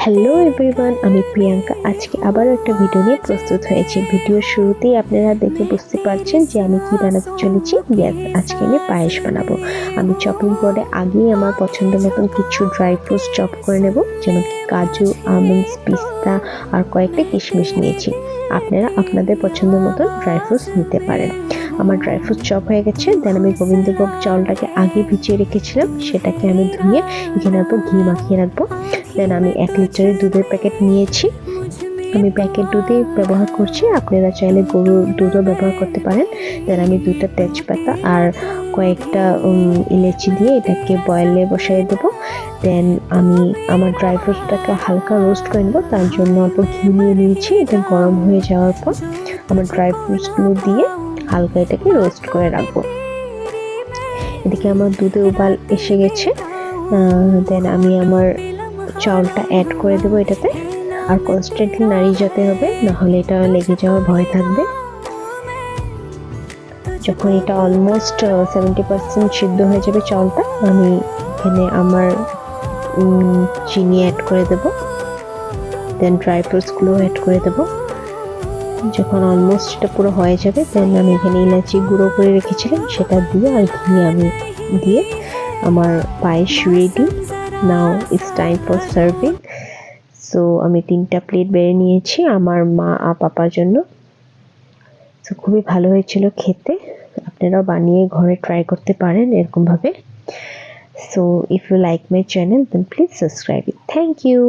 Hello everyone, আমি প্রিয়াঙ্কা। আজকে আবারও একটা ভিডিও নিয়ে প্রস্তুত হয়েছি। ভিডিওর শুরুতেই আপনারা দেখে বুঝতে পারছেন যে আমি কি বানাতে চলেছি। আজকে আমি পায়েস বানাবো। আমি চপিং বোর্ডে আগেই আমার পছন্দ মতন কিছু ড্রাই ফ্রুটস চপ করে নেব, যেমন কি কাজু, আমন্ডস, পিস্তা আর কয়েকটা কিশমিশ নিয়েছি। আপনারা আপনাদের পছন্দ মতন ড্রাই ফ্রুটস নিতে পারেন। আমার ড্রাই ফ্রুটস চপ হয়ে গেছে। দেন আমি গোবিন্দভোগ চাউলটাকে আগে ভিজিয়ে রেখেছিলাম, সেটাকে আমি ধুয়ে এখানে অল্প ঘি মাখিয়ে রাখবো। দেন আমি 1 লিটারের দুধের প্যাকেট নিয়েছি। আমি প্যাকেট দুধই ব্যবহার করছি, আপনারা চাইলে গরুর দুধও ব্যবহার করতে পারেন। দেন আমি 2টা তেজপাতা আর কয়েকটা ইলাচি দিয়ে এটাকে বয়েলে বসাই দেবো। দেন আমি আমার ড্রাই ফ্রুটসটাকে হালকা রোস্ট করে নেবো, তার জন্য অল্প ঘি নিয়ে নিয়েছি। এটা গরম হয়ে যাওয়ার পর আমার ড্রাই ফ্রুটসগুলো দিয়ে হালকা এটাকে রোস্ট করে রাখবো। এদিকে আমার দুধে উবাল এসে গেছে। দেন আমি আমার চাউলটা অ্যাড করে দেবো এটাতে, আর কনস্ট্যান্টলি নাড়িয়ে যেতে হবে, নাহলে এটা লেগে যাওয়ার ভয় থাকবে। যখন এটা অলমোস্ট 70% সিদ্ধ হয়ে যাবে চাউলটা, আমি এখানে আমার চিনি অ্যাড করে দেব। দেন ড্রাই ফ্রুটসগুলো অ্যাড করে দেব। যখন অলমোস্ট এটা পুরো হয়ে যাবে, দেন আমি এখানে ইলাচি গুঁড়ো করে রেখেছিলাম সেটা দিয়ে আর ঘি আমি দিয়ে আমার পায়েস ready. Now it's time for serving. So আমি 3টা প্লেট বেড়ে নিয়েছি আমার মা আর পাপার জন্য। সো খুবই ভালো হয়েছিল খেতে। আপনারাও বানিয়ে ঘরে ট্রাই করতে পারেন এরকমভাবে। So if you like my channel then please subscribe it. Thank you.